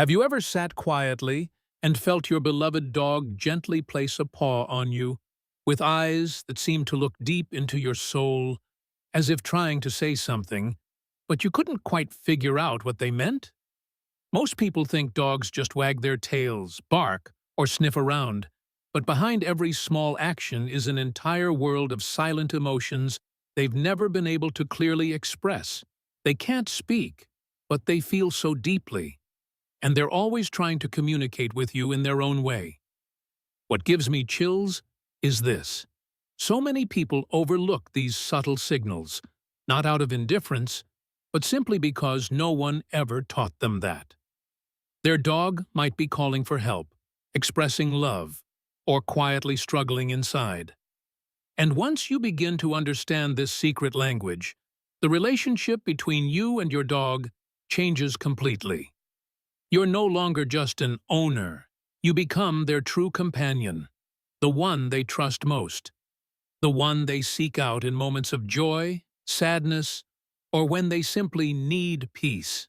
Have you ever sat quietly and felt your beloved dog gently place a paw on you, with eyes that seemed to look deep into your soul, as if trying to say something, but you couldn't quite figure out what they meant? Most people think dogs just wag their tails, bark, or sniff around, but behind every small action is an entire world of silent emotions they've never been able to clearly express. They can't speak, but they feel so deeply, and they're always trying to communicate with you in their own way. What gives me chills is this. So many people overlook these subtle signals, not out of indifference, but simply because no one ever taught them that. Their dog might be calling for help, expressing love, or quietly struggling inside. And once you begin to understand this secret language, the relationship between you and your dog changes completely. You're no longer just an owner. You become their true companion, the one they trust most, the one they seek out in moments of joy, sadness, or when they simply need peace.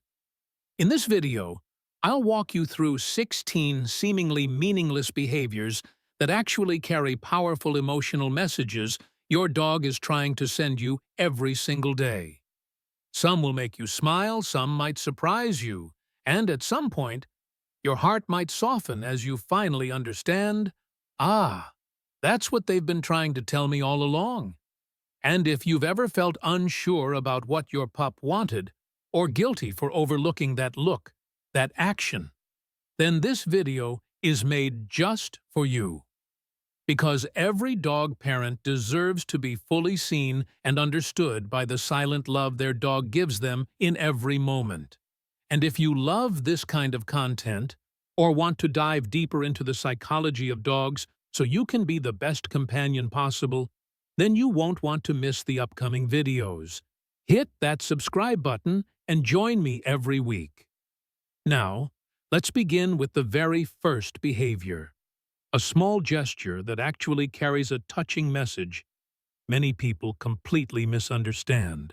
In this video, I'll walk you through 16 seemingly meaningless behaviors that actually carry powerful emotional messages your dog is trying to send you every single day. Some will make you smile, some might surprise you, and at some point, your heart might soften as you finally understand, that's what they've been trying to tell me all along. And if you've ever felt unsure about what your pup wanted, or guilty for overlooking that look, that action, then this video is made just for you. Because every dog parent deserves to be fully seen and understood by the silent love their dog gives them in every moment. And if you love this kind of content, or want to dive deeper into the psychology of dogs so you can be the best companion possible, then you won't want to miss the upcoming videos. Hit that subscribe button and join me every week. Now, let's begin with the very first behavior. A small gesture that actually carries a touching message many people completely misunderstand.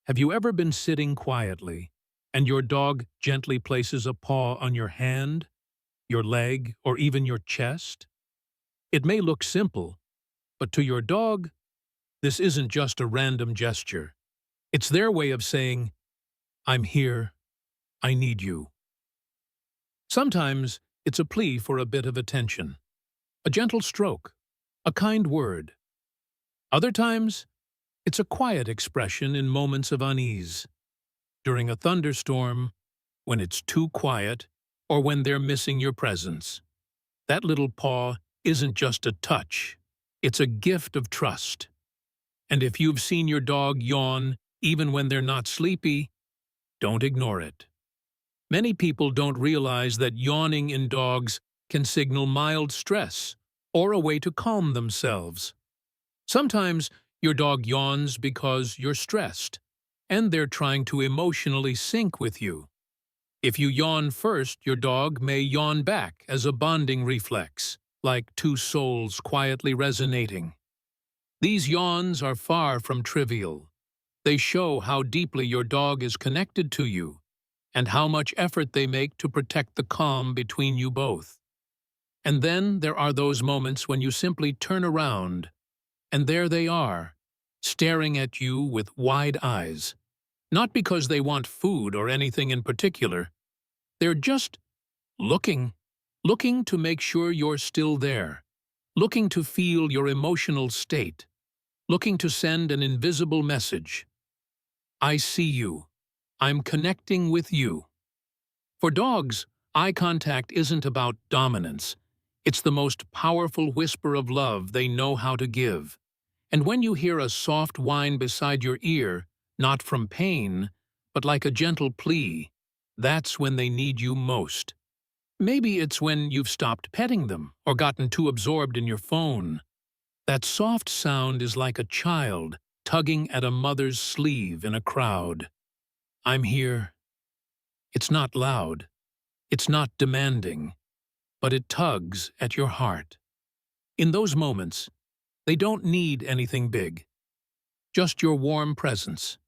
Have you ever been sitting quietly, and your dog gently places a paw on your hand, your leg, or even your chest? It may look simple, but to your dog, this isn't just a random gesture. It's their way of saying, "I'm here, I need you." Sometimes it's a plea for a bit of attention, a gentle stroke, a kind word. Other times, it's a quiet expression in moments of unease. During a thunderstorm, when it's too quiet, or when they're missing your presence. That little paw isn't just a touch, it's a gift of trust. And if you've seen your dog yawn even when they're not sleepy, don't ignore it. Many people don't realize that yawning in dogs can signal mild stress or a way to calm themselves. Sometimes your dog yawns because you're stressed, and they're trying to emotionally sync with you. If you yawn first, your dog may yawn back as a bonding reflex, like two souls quietly resonating. These yawns are far from trivial. They show how deeply your dog is connected to you, and how much effort they make to protect the calm between you both. And then there are those moments when you simply turn around, and there they are, staring at you with wide eyes. Not because they want food or anything in particular. They're just looking to make sure you're still there, looking to feel your emotional state, looking to send an invisible message. I see you. I'm connecting with you. For dogs, eye contact isn't about dominance. It's the most powerful whisper of love they know how to give. And when you hear a soft whine beside your ear, not from pain, but like a gentle plea, that's when they need you most. Maybe it's when you've stopped petting them or gotten too absorbed in your phone. That soft sound is like a child tugging at a mother's sleeve in a crowd. I'm here. It's not loud. It's not demanding. But it tugs at your heart. In those moments, they don't need anything big. Just your warm presence.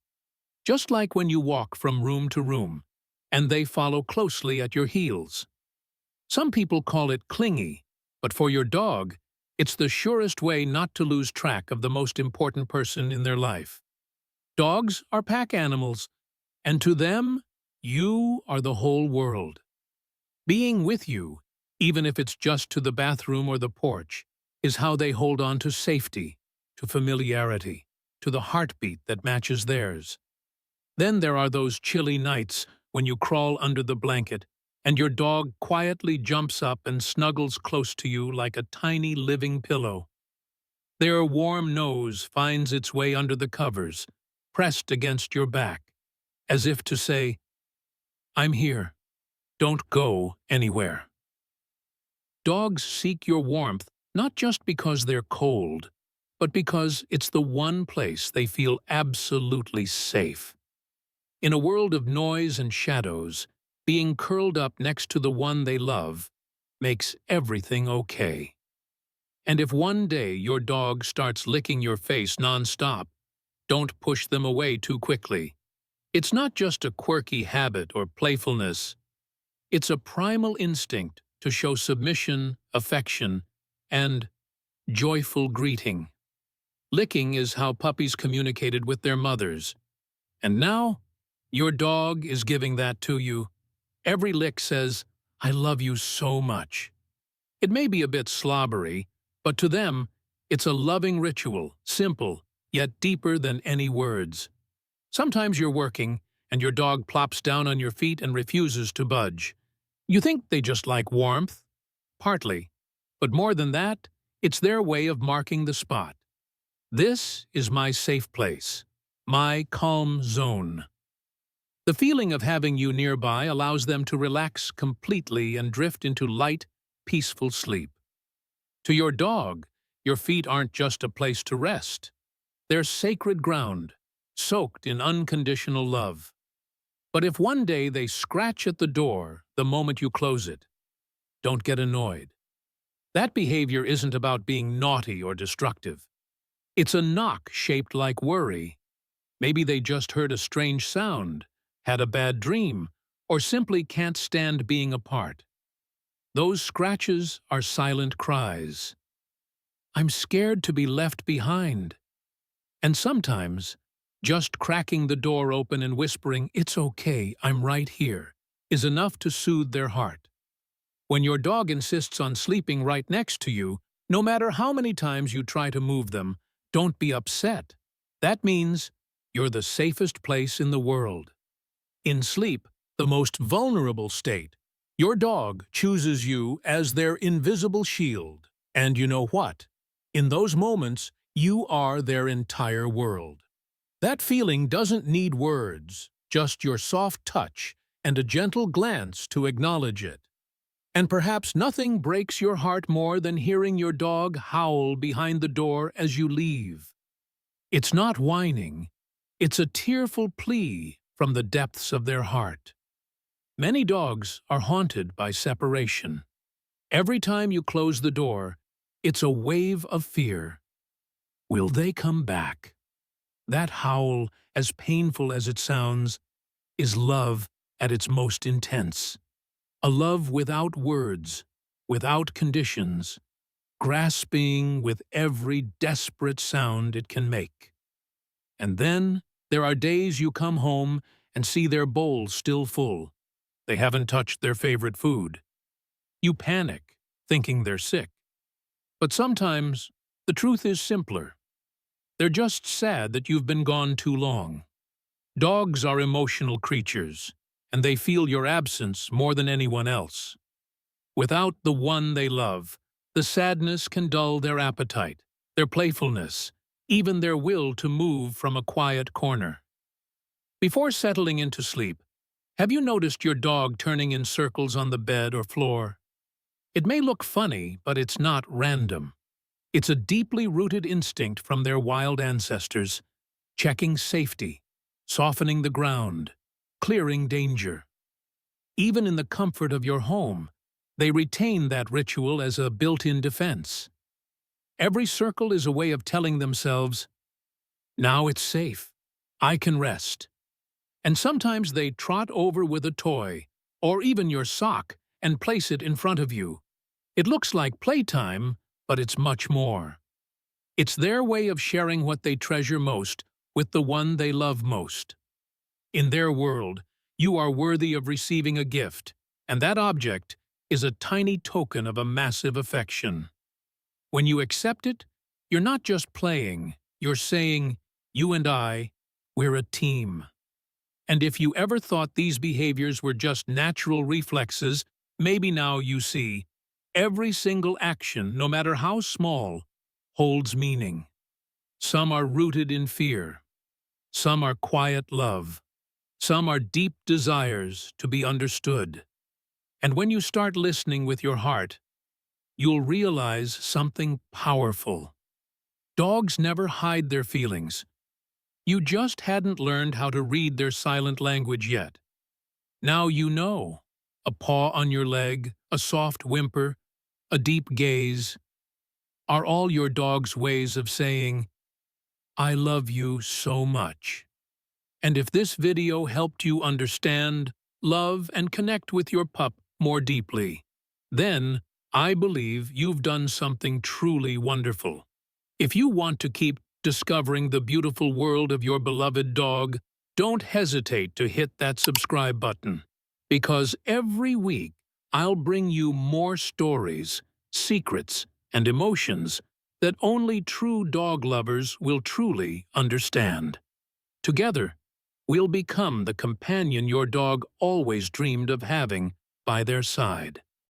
Just like when you walk from room to room, and they follow closely at your heels. Some people call it clingy, but for your dog, it's the surest way not to lose track of the most important person in their life. Dogs are pack animals, and to them, you are the whole world. Being with you, even if it's just to the bathroom or the porch, is how they hold on to safety, to familiarity, to the heartbeat that matches theirs. Then there are those chilly nights when you crawl under the blanket and your dog quietly jumps up and snuggles close to you like a tiny living pillow. Their warm nose finds its way under the covers, pressed against your back, as if to say, "I'm here. Don't go anywhere." Dogs seek your warmth not just because they're cold, but because it's the one place they feel absolutely safe. In a world of noise and shadows, being curled up next to the one they love makes everything okay. And if one day your dog starts licking your face non-stop, don't push them away too quickly. It's not just a quirky habit or playfulness. It's a primal instinct to show submission, affection, and joyful greeting. Licking is how puppies communicated with their mothers. And now, your dog is giving that to you. Every lick says, "I love you so much." It may be a bit slobbery, but to them, it's a loving ritual, simple, yet deeper than any words. Sometimes you're working, and your dog plops down on your feet and refuses to budge. You think they just like warmth? Partly. But more than that, it's their way of marking the spot. This is my safe place, my calm zone. The feeling of having you nearby allows them to relax completely and drift into light, peaceful sleep. To your dog, your feet aren't just a place to rest. They're sacred ground, soaked in unconditional love. But if one day they scratch at the door the moment you close it, don't get annoyed. That behavior isn't about being naughty or destructive. It's a knock shaped like worry. Maybe they just heard a strange sound, had a bad dream, or simply can't stand being apart. Those scratches are silent cries. "I'm scared to be left behind." And sometimes, just cracking the door open and whispering, "It's okay, I'm right here," is enough to soothe their heart. When your dog insists on sleeping right next to you, no matter how many times you try to move them, don't be upset. That means you're the safest place in the world. In sleep, the most vulnerable state, your dog chooses you as their invisible shield. And you know what? In those moments, you are their entire world. That feeling doesn't need words, just your soft touch and a gentle glance to acknowledge it. And perhaps nothing breaks your heart more than hearing your dog howl behind the door as you leave. It's not whining, it's a tearful plea from the depths of their heart. Many dogs are haunted by separation. Every time you close the door, it's a wave of fear. Will they come back? That howl, as painful as it sounds, is love at its most intense. A love without words, without conditions, grasping with every desperate sound it can make. And then there are days you come home and see their bowl still full. They haven't touched their favorite food. You panic, thinking they're sick. But sometimes the truth is simpler. They're just sad that you've been gone too long. Dogs are emotional creatures, and they feel your absence more than anyone else. Without the one they love, the sadness can dull their appetite, their playfulness, even their will to move from a quiet corner. Before settling into sleep, have you noticed your dog turning in circles on the bed or floor? It may look funny, but it's not random. It's a deeply rooted instinct from their wild ancestors, checking safety, softening the ground, clearing danger. Even in the comfort of your home, they retain that ritual as a built-in defense. Every circle is a way of telling themselves, "Now it's safe. I can rest." And sometimes they trot over with a toy, or even your sock, and place it in front of you. It looks like playtime, but it's much more. It's their way of sharing what they treasure most with the one they love most. In their world, you are worthy of receiving a gift, and that object is a tiny token of a massive affection. When you accept it, you're not just playing, you're saying, you and I, we're a team. And if you ever thought these behaviors were just natural reflexes, maybe now you see, every single action, no matter how small, holds meaning. Some are rooted in fear. Some are quiet love. Some are deep desires to be understood. And when you start listening with your heart, you'll realize something powerful. Dogs never hide their feelings. You just hadn't learned how to read their silent language yet. Now you know. A paw on your leg, a soft whimper, a deep gaze, are all your dog's ways of saying, I love you so much. And if this video helped you understand, love, and connect with your pup more deeply, then I believe you've done something truly wonderful. If you want to keep discovering the beautiful world of your beloved dog, don't hesitate to hit that subscribe button, because every week I'll bring you more stories, secrets, and emotions that only true dog lovers will truly understand. Together, we'll become the companion your dog always dreamed of having by their side.